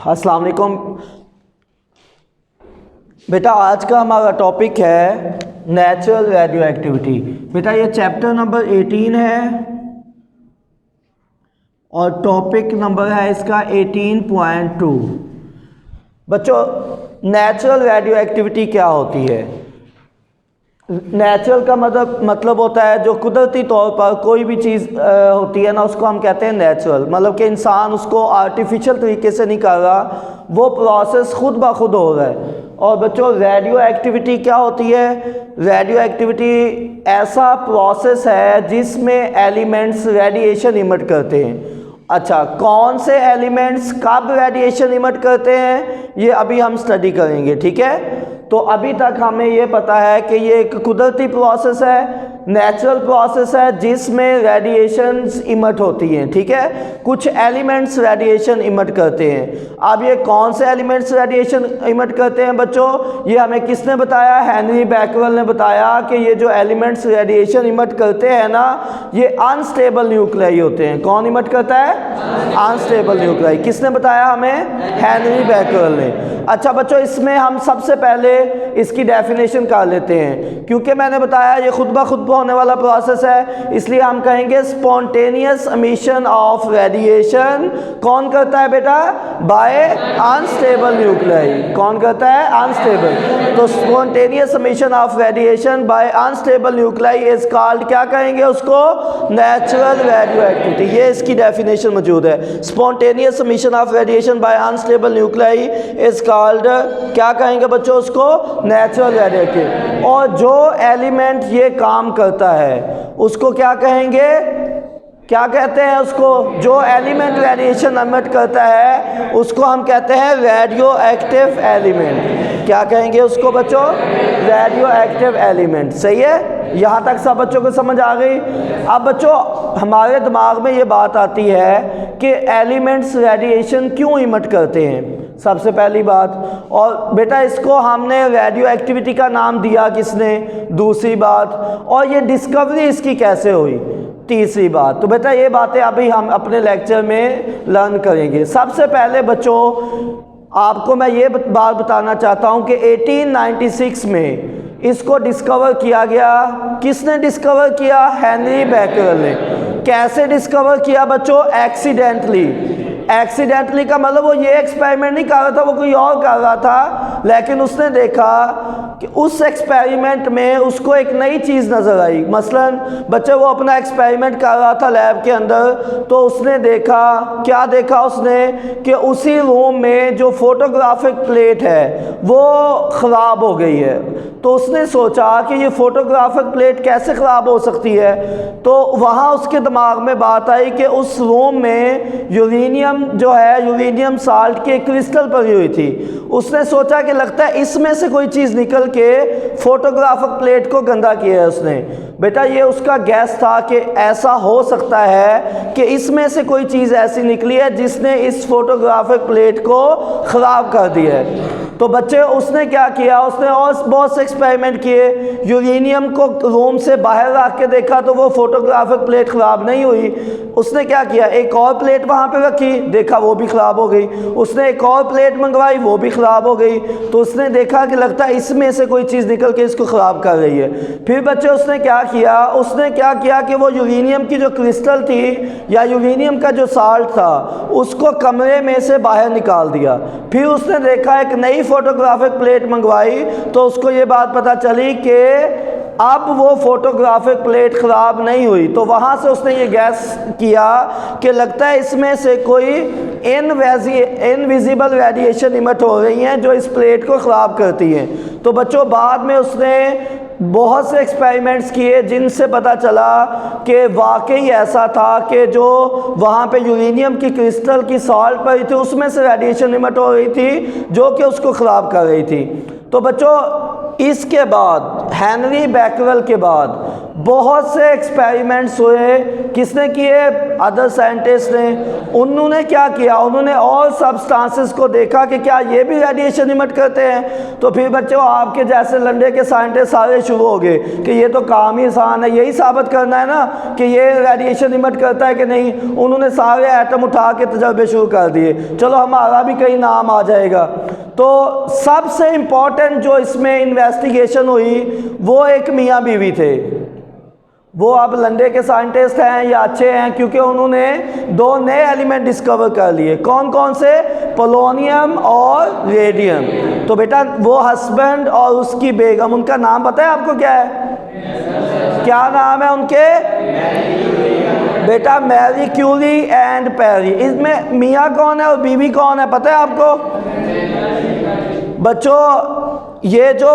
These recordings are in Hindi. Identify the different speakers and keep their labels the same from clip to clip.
Speaker 1: अस्सलाम वालेकुम बेटा। आज का हमारा टॉपिक है नेचुरल रेडियो एक्टिविटी। बेटा ये चैप्टर नंबर 18 है और टॉपिक नंबर है इसका 18.2। बच्चों नेचुरल रेडियो एक्टिविटी क्या होती है? नेचुरल का मतलब होता है जो कुदरती तौर पर कोई भी चीज़ होती है ना, उसको हम कहते हैं नेचुरल। मतलब कि इंसान उसको आर्टिफिशियल तरीके से नहीं कर रहा, वो प्रोसेस खुद ब खुद हो रहा है। और बच्चों रेडियो एक्टिविटी क्या होती है? रेडियो एक्टिविटी ऐसा प्रोसेस है जिसमें एलिमेंट्स रेडिएशन इमिट करते हैं। अच्छा, कौन से एलिमेंट्स कब रेडिएशन इमिट करते हैं ये अभी हम स्टडी करेंगे, ठीक है। तो अभी तक हमें ये पता है कि ये एक कुदरती प्रोसेस है, नेचुरल प्रोसेस है जिसमें रेडिएशंस इमिट होती हैं, ठीक है। कुछ एलिमेंट्स रेडिएशन इमिट करते हैं। अब ये कौन से एलिमेंट्स रेडिएशन इमिट करते हैं बच्चों? ये हमें किसने बताया? हेनरी बैकवेल ने बताया कि ये जो एलिमेंट्स रेडिएशन इमिट करते हैं ना, ये अनस्टेबल न्यूक्लियाई होते हैं। कौन इमिट करता है? Unstable nuclei. किसने बताया हमें? हेनरी बैकवेल ने। अच्छा बच्चों, इसमें हम सबसे पहले इसकी डेफिनेशन कर लेते हैं, क्योंकि मैंने बताया ये खुद ब खुद होने वाला प्रोसेस है, इसलिए हम कहेंगे स्पॉन्टेनियस एमिशन ऑफ रेडिएशन कौन करता है बेटा? By unstable nuclei. कौन करता है? अनस्टेबल। तो spontaneous emission of radiation by unstable nuclei is called, क्या कहेंगे उसको? Natural radioactivity. ये इसकी डेफिनेशन मौजूद है। Spontaneous emission of radiation by unstable nuclei is called, क्या कहेंगे बच्चों उसको? Natural radioactivity. और जो एलिमेंट ये काम करता है उसको क्या कहेंगे? क्या कहते हैं उसको? जो एलिमेंट रेडिएशन एमिट करता है उसको हम कहते हैं रेडियो एक्टिव एलिमेंट। क्या कहेंगे उसको बच्चों? Radio active element. सही है, यहाँ तक सब बच्चों को समझ आ गई। अब बच्चों हमारे दिमाग में ये बात आती है कि एलिमेंट्स रेडिएशन क्यों इमिट करते हैं, सबसे पहली बात। और बेटा इसको हमने रेडियो एक्टिविटी का नाम दिया किसने? दूसरी बात। और ये डिस्कवरी इसकी कैसे हुई? तीसरी बात। तो बेटा ये बातें अभी हम अपने लेक्चर में लर्न करेंगे। सबसे पहले बच्चों आपको मैं ये बात बताना चाहता हूँ कि 1896 में इसको डिस्कवर किया गया। किसने डिस्कवर किया? हेनरी बैकवेल ने। कैसे डिस्कवर किया बच्चों? एक्सीडेंटली। एक्सीडेंटली का मतलब वो ये एक्सपेरिमेंट नहीं कर रहा था, वो कोई और कर रहा था, लेकिन उसने देखा कि उस एक्सपेरिमेंट में उसको एक नई चीज़ नज़र आई। मसलन बच्चे वो अपना एक्सपेरिमेंट कर रहा था लैब के अंदर, तो उसने देखा, क्या देखा उसने? कि उसी रूम में जो फोटोग्राफिक प्लेट है वो ख़राब हो गई है। तो उसने सोचा कि ये फोटोग्राफिक प्लेट कैसे ख़राब हो सकती है। तो वहाँ उसके दिमाग में बात आई कि उस रूम में यूरेनियम जो है, यूरेनियम साल्ट के क्रिस्टल पड़ी हुई थी। उसने सोचा कि लगता है इसमें से कोई चीज़ निकल के फोटोग्राफिक प्लेट को गंदा किया है उसने। बेटा ये उसका गैस था कि ऐसा हो सकता है कि इसमें से कोई चीज़ ऐसी निकली है जिसने इस फोटोग्राफिक प्लेट को ख़राब कर दिया है। तो बच्चे उसने क्या किया? उसने और बहुत से एक्सपेरिमेंट किए। यूरेनियम को रूम से बाहर रख के देखा तो वो फोटोग्राफिक प्लेट ख़राब नहीं हुई। उसने क्या किया? एक और प्लेट वहाँ पे रखी, देखा वो भी ख़राब हो गई। उसने एक और प्लेट मंगवाई, वो भी ख़राब हो गई। तो उसने देखा कि लगता है इसमें से कोई चीज़ निकल के इसको ख़राब कर रही है। फिर बच्चे उसने क्या किया? उसने क्या किया कि वो यूरेनियम की जो क्रिस्टल थी या यूरेनियम का जो साल्ट था उसको कमरे में से बाहर निकाल दिया। फिर उसने देखा, एक नई फोटोग्राफिक प्लेट मंगवाई, तो उसको ये बात पता चली कि अब वो फोटोग्राफिक प्लेट ख़राब नहीं हुई। तो वहाँ से उसने ये गैस किया कि लगता है इसमें से कोई इनविजिबल रेडिएशन इमिट हो रही हैं जो इस प्लेट को ख़राब करती हैं। तो बच्चों बाद में उसने बहुत से एक्सपेरिमेंट्स किए जिनसे पता चला कि वाकई ऐसा था कि जो वहाँ पे यूरेनियम की क्रिस्टल की सॉल्ट पड़ी थी उसमें से रेडिएशन इमिट हो रही थी जो कि उसको ख़राब कर रही थी। तो बच्चों इसके बाद हेनरी बैकवेल के बाद बहुत से एक्सपेरिमेंट्स हुए, किसने किए? अदर साइंटिस्ट ने। उन्होंने क्या किया? उन्होंने और सब्सटेंसेस को देखा कि क्या ये भी रेडिएशन इमिट करते हैं। तो फिर बच्चों आपके जैसे लंडे के साइंटिस्ट सारे शुरू हो गए कि ये तो काम ही आसान है, यही साबित करना है ना कि ये रेडिएशन इमिट करता है कि नहीं। उन्होंने सारे एटम उठा के तजर्बे शुरू कर दिए, चलो हमारा भी कहीं नाम आ जाएगा। तो सबसे इम्पोर्टेंट जो इसमें इन्वेस्टिगेशन हुई वो एक मियाँ बीवी थे। वो अब लंडे के साइंटिस्ट हैं या अच्छे हैं क्योंकि उन्होंने 2 नए एलिमेंट डिस्कवर कर लिए। कौन कौन से? पोलोनियम और रेडियम। तो बेटा वो हस्बैंड और उसकी बेगम, उनका नाम पता है आपको क्या है? क्या नाम है उनके? बेटा मैरी क्यूरी एंड पेरी। इसमें मियाँ कौन है और बीवी कौन है पता है आपको? बच्चों ये जो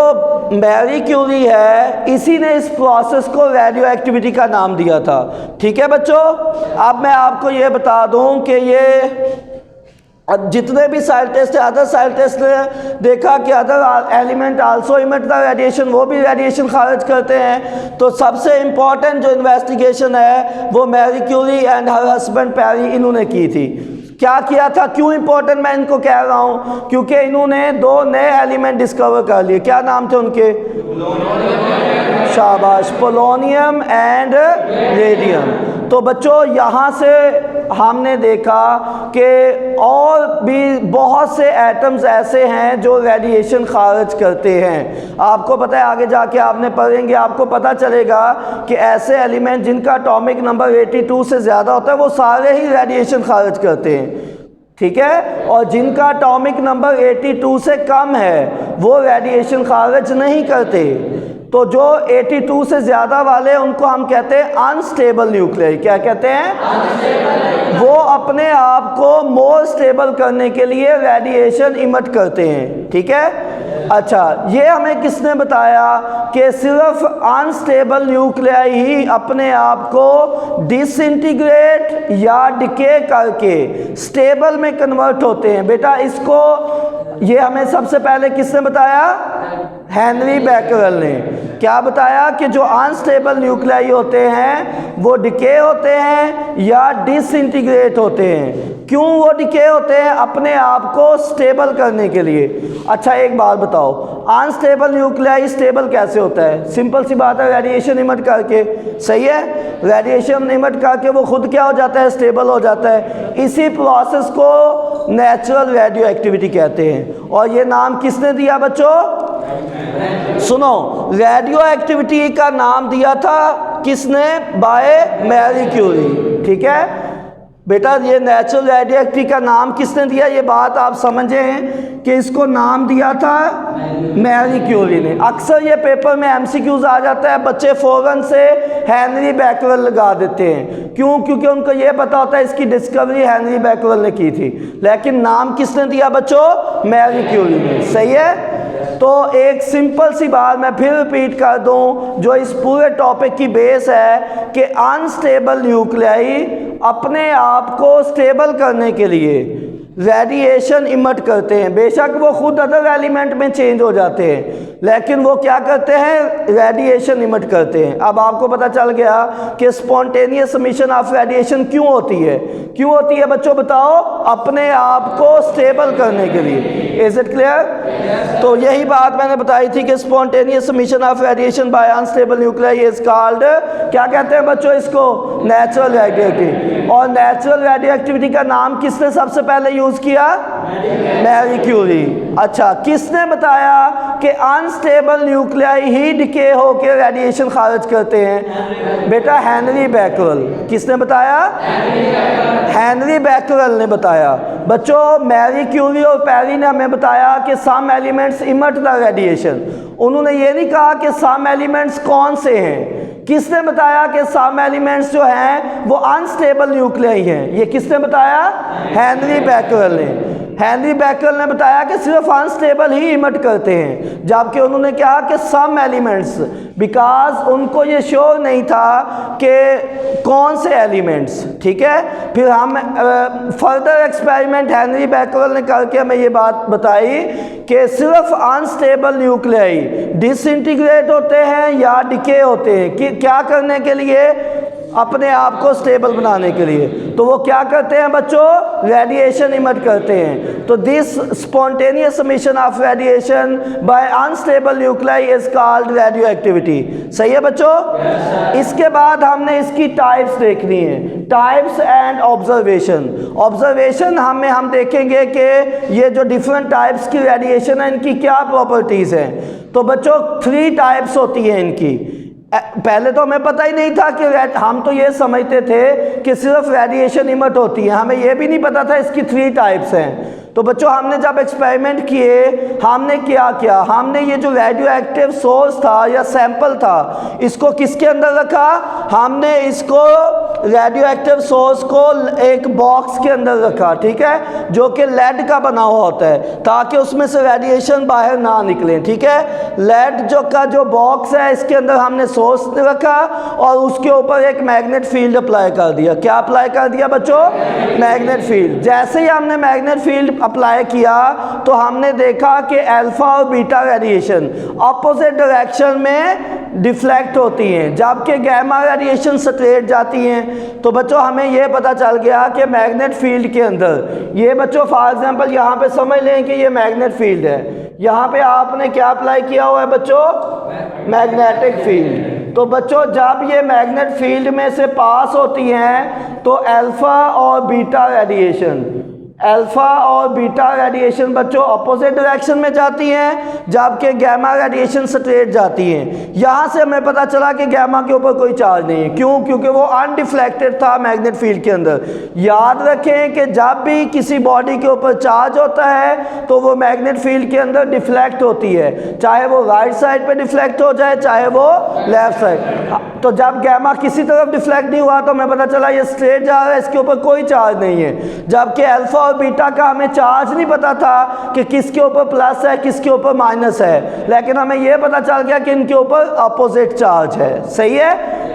Speaker 1: मैरी क्यूरी है इसी ने इस प्रोसेस को रेडियो एक्टिविटी का नाम दिया था। ठीक है बच्चों, अब मैं आपको ये बता दूं कि ये जितने भी साइंटिस्ट है, अदर साइंटिस्ट ने देखा कि other element also emit the radiation, वो भी रेडिएशन खारिज करते हैं। तो सबसे इम्पॉर्टेंट जो इन्वेस्टिगेशन है वो Marie Curie and her husband Pierre इन्होंने की थी। क्या किया था? क्यों इंपॉर्टेंट मैं इनको कह रहा हूँ? क्योंकि इन्होंने 2 नए एलिमेंट डिस्कवर कर लिए। क्या नाम थे उनके? शाबाश, पोलोनियम एंड रेडियम। तो बच्चों यहाँ से हमने देखा कि और भी बहुत से एटम्स ऐसे हैं जो रेडिएशन खारिज करते हैं। आपको पता है आगे जाके आपने पढ़ेंगे, आपको पता चलेगा कि ऐसे एलिमेंट जिनका एटॉमिक नंबर 82 से ज़्यादा होता है वो सारे ही रेडिएशन खारिज करते हैं। ठीक है, और जिनका एटॉमिक नंबर 82 से कम है वो रेडिएशन खारिज नहीं करते। तो जो 82 से ज़्यादा वाले उनको हम कहते हैं अनस्टेबल न्यूक्लियाई। क्या कहते हैं? वो अपने आप को मोर स्टेबल करने के लिए रेडिएशन इमिट करते हैं। ठीक है, अच्छा ये हमें किसने बताया कि सिर्फ अनस्टेबल न्यूक्लियाई ही अपने आप को डिसइंटीग्रेट या डिके करके स्टेबल में कन्वर्ट होते हैं। बेटा इसको ये हमें सबसे पहले किसने बताया? हेनरी बैकरल ने। क्या बताया कि जो अनस्टेबल न्यूक्लियाई होते हैं वो डिके होते हैं या डिसइंटीग्रेट होते हैं। क्यों वो डिके होते हैं? अपने आप को स्टेबल करने के लिए। अच्छा एक बात बताओ, अनस्टेबल न्यूक्लियाई स्टेबल कैसे होता है? सिंपल सी बात है, रेडिएशन इमिट करके। सही है, रेडिएशन इमिट करके वो खुद क्या हो जाता है? स्टेबल हो जाता है। इसी प्रोसेस को नेचुरल रेडियो एक्टिविटी कहते हैं। और ये नाम किसने दिया बच्चों? सुनो, रेडियो एक्टिविटी का नाम दिया था किसने? By Marie Curie. ठीक है बेटा, ये नेचुरल रेडियो एक्टिविटी का नाम किसने दिया? ये बात आप समझे हैं कि इसको नाम दिया था मैरी क्यूरी ने। अक्सर ये पेपर में एमसीक्यूज आ जाता है, बच्चे फौरन से हेनरी बैकरल लगा देते हैं। क्यों? क्योंकि उनको ये पता होता है इसकी डिस्कवरी हेनरी बैकरल ने की थी, लेकिन नाम किसने दिया बच्चों? मैरी क्यूरी ने। सही है, तो एक सिंपल सी बात मैं फिर रिपीट कर दूं जो इस पूरे टॉपिक की बेस है कि अनस्टेबल न्यूक्लियाई अपने आप को स्टेबल करने के लिए रेडिएशन इमिट करते हैं। बेशक वो खुद अदर एलिमेंट में चेंज हो जाते हैं, लेकिन वो क्या करते हैं? रेडिएशन इमिट करते हैं। अब आपको पता चल गया कि स्पॉन्टेनियस एमिशन ऑफ रेडिएशन क्यों होती है। क्यों होती है बच्चों बताओ? अपने आप को स्टेबल करने के लिए। Is it clear? तो यही बात मैंने बताई थी कि spontaneous emission of radiation by unstable nuclei is called, क्या कहते हैं बच्चों इसको? Natural radioactivity. और नेचुरल रेडियो एक्टिविटी का नाम किसने सबसे पहले यूज किया? Marie Curie. अच्छा, किसने बताया कि अनस्टेबल न्यूक्लियाई ही डिके होकर रेडिएशन खारिज करते हैं? बेटा हेनरी बैकरल। किसने बताया? हेनरी बैकरल ने बताया। बच्चों मैरी क्यूरी और पेरी ने हमें बताया कि some elements emit the radiation. उन्होंने ये नहीं कहा कि सम एलिमेंट्स कौन से हैं। किसने बताया कि सम एलिमेंट्स जो हैं वो अनस्टेबल न्यूक्लियाई हैं? ये किसने बताया? हेनरी बैकरल ने। हेनरी बैकरल ने बताया कि सिर्फ अनस्टेबल ही इमिट करते हैं, जबकि उन्होंने कहा कि सम एलिमेंट्स, बिकॉज उनको ये श्योर नहीं था कि कौन से एलिमेंट्स। ठीक है, फिर हम फर्दर एक्सपेरिमेंट हेनरी बैकरल ने करके हमें ये बात बताई कि सिर्फ अनस्टेबल न्यूक्लियाई डिसइंटीग्रेट होते हैं या डिके होते हैं, कि क्या करने के लिए, अपने आप को स्टेबल बनाने के लिए। तो वो क्या करते हैं बच्चों, रेडिएशन इमिट करते हैं। तो this spontaneous emission of radiation by unstable nuclei is called radioactivity. सही है बच्चों? इसके बाद हमने इसकी टाइप्स देखनी है, टाइप्स एंड ऑब्जर्वेशन। ऑब्जर्वेशन हम देखेंगे कि ये जो डिफरेंट टाइप्स की रेडिएशन है इनकी क्या प्रॉपर्टीज़ हैं। तो बच्चों 3 टाइप्स होती हैं इनकी। पहले तो हमें पता ही नहीं था कि हम तो ये समझते थे कि सिर्फ रेडिएशन इमिट होती है, हमें ये भी नहीं पता था इसकी 3 टाइप्स हैं। तो बच्चों हमने जब एक्सपेरिमेंट किए, हमने क्या किया, हमने ये जो रेडियो एक्टिव सोर्स था या सैंपल था, इसको किसके अंदर रखा, हमने इसको रेडियो एक्टिव सोर्स को एक बॉक्स के अंदर रखा। ठीक है, जो कि लेड का बना हुआ होता है, ताकि उसमें से रेडिएशन बाहर ना निकले। ठीक है, लेड जो बॉक्स है, इसके अंदर हमने सोर्स रखा और उसके ऊपर एक मैग्नेट फील्ड अप्लाई कर दिया। क्या अप्लाई कर दिया बच्चों, मैग्नेट फील्ड। जैसे ही हमने मैग्नेट फील्ड अप्लाई किया तो हमने देखा कि अल्फा और बीटा रेडिएशन अपोजिट डायरेक्शन में डिफ्लेक्ट होती हैं, जबकि गामा रेडिएशन स्ट्रेट जाती हैं। तो बच्चों हमें यह पता चल गया कि मैग्नेट फील्ड के अंदर, ये बच्चों फॉर एग्जांपल यहाँ पे समझ लें कि ये मैग्नेट फील्ड है, यहाँ पे आपने क्या अप्लाई किया हुआ है बच्चों, मैग्नेटिक फील्ड। तो बच्चों जब ये मैग्नेट फील्ड में से पास होती हैं तो अल्फा और बीटा रेडिएशन, अल्फा और बीटा रेडिएशन बच्चों अपोजिट डायरेक्शन में जाती हैं, जबकि गामा रेडिएशन स्ट्रेट जाती हैं। यहाँ से हमें पता चला कि गामा के ऊपर कोई चार्ज नहीं है। क्यों? क्योंकि वो अनडिफ्लेक्टेड था मैग्नेट फील्ड के अंदर। याद रखें कि जब भी किसी बॉडी के ऊपर चार्ज होता है तो वो मैग्नेट फील्ड के अंदर डिफ्लेक्ट होती है, चाहे वो राइट साइड पे डिफ्लेक्ट हो जाए चाहे वो लेफ्ट साइड। तो जब गामा किसी तरफ डिफ्लेक्ट नहीं हुआ तो हमें पता चला ये स्ट्रेट जा रहा है, इसके ऊपर कोई चार्ज नहीं है। जबकि अल्फा बीटा का हमें चार्ज नहीं पता था कि किसके ऊपर प्लस है किसके ऊपर माइनस है, लेकिन हमें यह पता चल गया कि इनके ऊपर अपोजिट चार्ज है। सही है?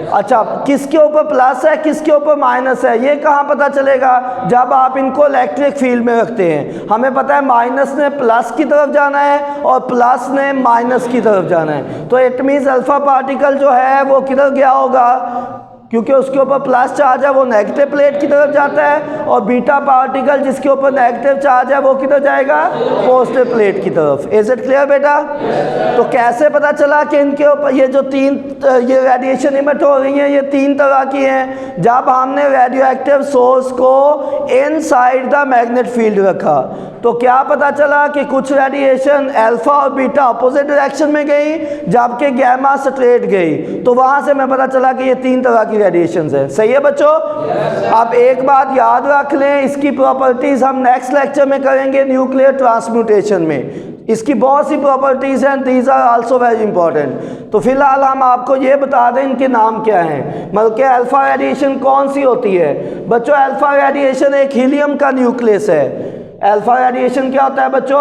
Speaker 1: अच्छा, किसके ऊपर प्लस है किसके ऊपर माइनस है ये कहाँ पता चलेगा? जब आप इनको इलेक्ट्रिक फील्ड में रखते हैं। हमें पता है माइनस ने प्लस की तरफ जाना है और प्लस ने माइनस की तरफ जाना है। तो इट मीन्स अल्फा पार्टिकल जो है वो किधर गया होगा, क्योंकि उसके ऊपर प्लस चार्ज है वो नेगेटिव प्लेट की तरफ जाता है, और बीटा पार्टिकल जिसके ऊपर नेगेटिव चार्ज है वो किधर जाएगा, पॉजिटिव प्लेट की तरफ। इज इट क्लियर बेटा? तो कैसे पता चला कि इनके ऊपर ये जो ये रेडिएशन इमिट हो रही हैं ये 3 तरह की हैं? जब हमने रेडियो एक्टिव सोर्स को इनसाइड द मैग्नेट फील्ड रखा तो क्या पता चला कि कुछ रेडिएशन अल्फा और बीटा अपोजिट डायरेक्शन में गई, जबकि गामा स्ट्रेट गई। तो वहां से हमें पता चला कि ये 3 तरह की रेडिएशंस है। सही है बच्चों? आप एक बात याद रख लें, इसकी प्रॉपर्टीज हम नेक्स्ट लेक्चर में करेंगे न्यूक्लियर ट्रांसम्यूटेशन में। इसकी बहुत सी प्रॉपर्टीज हैं, these are also very important. तो फिलहाल हम आपको ये बता दें इनके नाम क्या हैं। मतलब कि अल्फा रेडिएशन कौन सी होती है बच्चों? अल्फा रेडिएशन एक हीलियम का न्यूक्लियस है। अल्फा रेडिएशन क्या होता है बच्चों?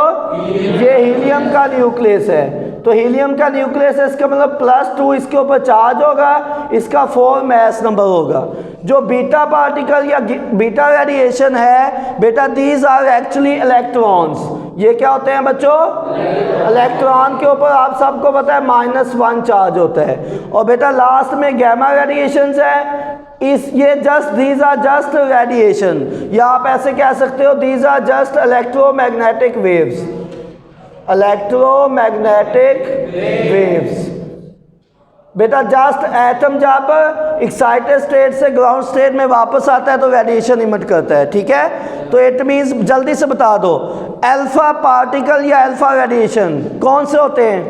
Speaker 1: ये हीलियम का न्यूक्लियस है। तो हीलियम का न्यूक्लियस है, इसका मतलब +2 इसके ऊपर चार्ज होगा, इसका 4 मास नंबर होगा। जो बीटा पार्टिकल या बीटा रेडिएशन है बेटा, दीज आर एक्चुअली इलेक्ट्रॉन्स। ये क्या होते हैं बच्चों? इलेक्ट्रॉन के ऊपर आप सबको पता है -1 चार्ज होता है। और बेटा लास्ट में गामा रेडिएशंस है, दीज आर जस्ट रेडिएशन, या आप ऐसे कह सकते हो these are just electromagnetic waves. Electromagnetic waves बेटा, जस्ट एटम जब एक्साइटेड स्टेट से ग्राउंड स्टेट में वापस आता है तो रेडिएशन इमिट करता है। ठीक है? तो इट मीन्स जल्दी से बता दो, अल्फा पार्टिकल या अल्फा रेडिएशन कौन से होते हैं?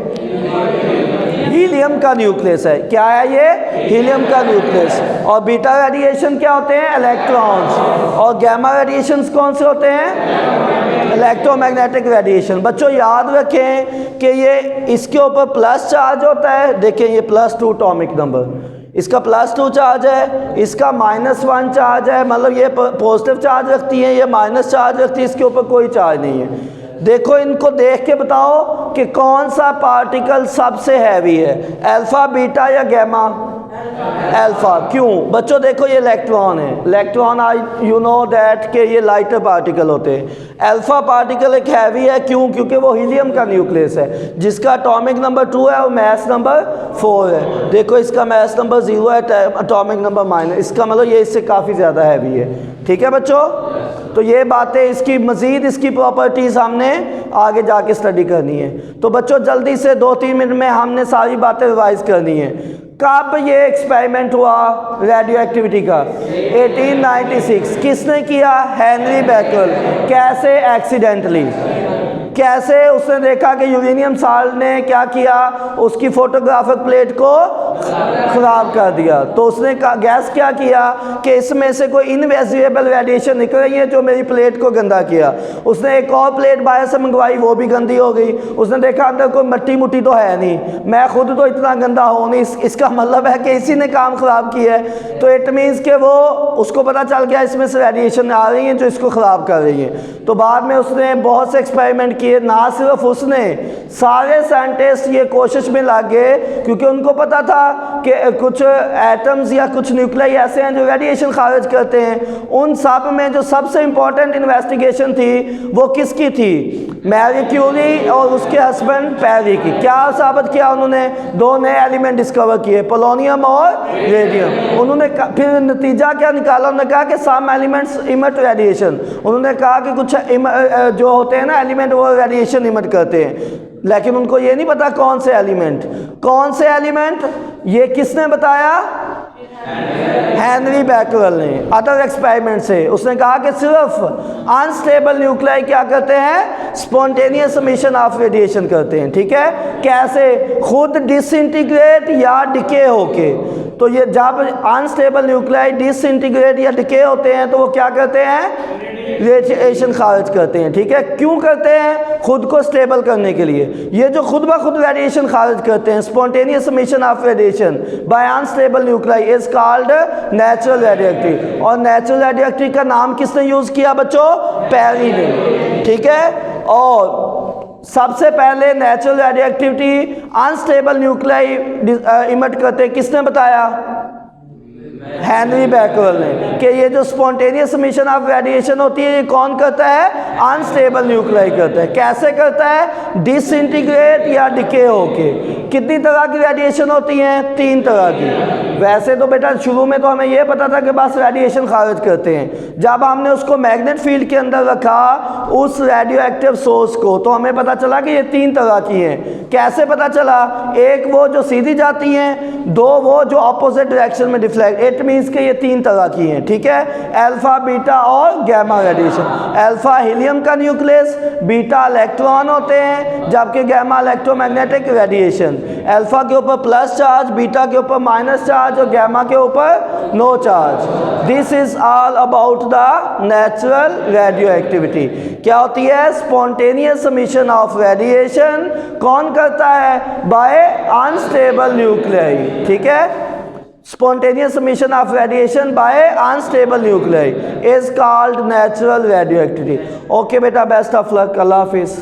Speaker 1: हीलियम का न्यूक्लियस है। क्या है ये? हीलियम का न्यूक्लियस। और बीटा रेडिएशन क्या होते हैं? इलेक्ट्रॉन्स। और गामा रेडिएशंस कौन से होते हैं? Electromagnetic radiation. बच्चों याद रखें कि ये इसके ऊपर प्लस चार्ज होता है, देखें ये +2 एटॉमिक नंबर, इसका +2 चार्ज है, इसका -1 चार्ज है, मतलब ये पॉजिटिव चार्ज रखती है, ये माइनस चार्ज रखती है, इसके ऊपर कोई चार्ज नहीं है। देखो इनको देख के बताओ कि कौन सा पार्टिकल सबसे हैवी है, अल्फा, बीटा या गैमा? अल्फा। क्यों बच्चों? देखो ये इलेक्ट्रॉन है, इलेक्ट्रॉन यू नो दैट कि ये लाइटर पार्टिकल होते हैं। अल्फा पार्टिकल एक हैवी है, क्यों? क्योंकि वो हीलियम का न्यूक्लियस है जिसका एटॉमिक नंबर 2 है और मास नंबर 4 है। देखो इसका मास नंबर 0 है, एटॉमिक नंबर -, इसका मतलब ये इससे काफ़ी ज़्यादा हैवी है। ठीक है बच्चों, तो ये बातें इसकी मज़ीद इसकी प्रॉपर्टीज़ हमने आगे जाके स्टडी करनी है। तो बच्चों जल्दी से 2-3 मिनट में हमने सारी बातें रिवाइज करनी है। कब ये एक्सपेरिमेंट हुआ रेडियो एक्टिविटी का? 1896। किसने किया? Henry Baikal. कैसे? एक्सीडेंटली। कैसे? उसने देखा कि यूरेनियम साल्ट ने क्या किया, उसकी फोटोग्राफिक प्लेट को ख़राब कर दिया। तो उसने गैस क्या किया कि इसमें से कोई इनविजिबल रेडिएशन निकल रही है जो मेरी प्लेट को गंदा किया। उसने एक और प्लेट बाहर से मंगवाई, वो भी गंदी हो गई। उसने देखा अंदर कोई मट्टी मुट्टी तो है नहीं, मैं खुद तो इतना गंदा हो नहीं, इसका मतलब है कि इसी ने काम ख़राब किया है। तो इट मीन्स के वो उसको पता चल गया इसमें से रेडिएशन आ रही है जो इसको ख़राब कर रही है। तो बाद में उसने बहुत से एक्सपेरिमेंट किए। ना सिर्फ उसने, सारे साइंटिस्ट ये कोशिश में लग गए क्योंकि उनको पता था कि कुछ एटम्स या कुछ न्यूक्लियाई ऐसे हैं जो रेडिएशन खारिज करते हैं। उन सब में जो सबसे इम्पोर्टेंट इन्वेस्टिगेशन थी वो किसकी थी? मैरी क्यूरी और उसके हस्बैंड पेरी की। क्या साबित किया उन्होंने? 2 नए एलिमेंट डिस्कवर किए, पोलोनियम और रेडियम। उन्होंने फिर नतीजा क्या निकाला? उन्होंने कहा कि सम एलिमेंट्स इमिट रेडिएशन। उन्होंने कहा कि कुछ जो होते हैं ना एलिमेंट वो रेडिएशन इमिट करते हैं, लेकिन उनको ये नहीं पता कौन से एलिमेंट। कौन से एलिमेंट? ये किसने बताया? हेनरी बैकवेल ने अदर एक्सपेरिमेंट से। उसने कहा कि सिर्फ अनस्टेबल न्यूक्लियाई क्या करते हैं? स्पॉन्टेनियस एमिशन ऑफ रेडिएशन करते हैं। ठीक है, कैसे? खुद डिसइंटीग्रेट या डिके होके। तो ये जब अनस्टेबल न्यूक्लियाई डिसइंटीग्रेट या डिके होते हैं तो वो क्या करते हैं? रेडिएशन खारिज करते हैं। ठीक है, क्यों करते हैं? खुद को स्टेबल करने के लिए। ये जो खुद ब खुद रेडिएशन खारिज करते हैं, spontaneous emission of radiation by unstable nuclei is called natural radioactive. और नेचुरल रेडियोएक्टिव का नाम किसने यूज किया बच्चों? पेरी ने। ठीक है, और सबसे पहले natural radioactivity unstable nuclei emit करते हैं, किसने बताया? हेनरी बैकवेल ने। कि ये जो स्पॉन्टेनियस एमिशन ऑफ रेडिएशन होती है ये कौन करता है? अनस्टेबल न्यूक्लियाई करता है। कैसे करता है? डिसइंटीग्रेट या डिके होके। कितनी तरह की रेडिएशन होती हैं? 3 तरह की। वैसे तो बेटा शुरू में तो हमें ये पता था कि बस रेडिएशन खारिज करते हैं। जब हमने उसको मैग्नेट फील्ड के अंदर रखा उस रेडियो एक्टिव सोर्स को, तो हमें पता चला कि ये 3 तरह की हैं। कैसे पता चला? एक वो जो सीधी जाती हैं, 2 वो जो अपोजिट डायरेक्शन में डिफ्लेक्ट। इट मीन्स के ये 3 तरह की हैं। ठीक है, अल्फा, बीटा और गैमा रेडिएशन। अल्फा हीलियम का न्यूक्लियस, बीटा इलेक्ट्रॉन होते हैं, जबकि गैमा इलेक्ट्रोमैग्नेटिक रेडिएशन। अल्फा के ऊपर प्लस चार्ज, बीटा के ऊपर माइनस चार्ज और गैमा के ऊपर no charge. This is all about the natural radioactivity. क्या होती है? स्पॉन्टेनियस एमिशन ऑफ रेडिएशन कौन करता है? By unstable nuclei. ठीक है, spontaneous emission of radiation by unstable nuclei is called natural radioactivity. Okay beta, best of luck. Allah Hafiz.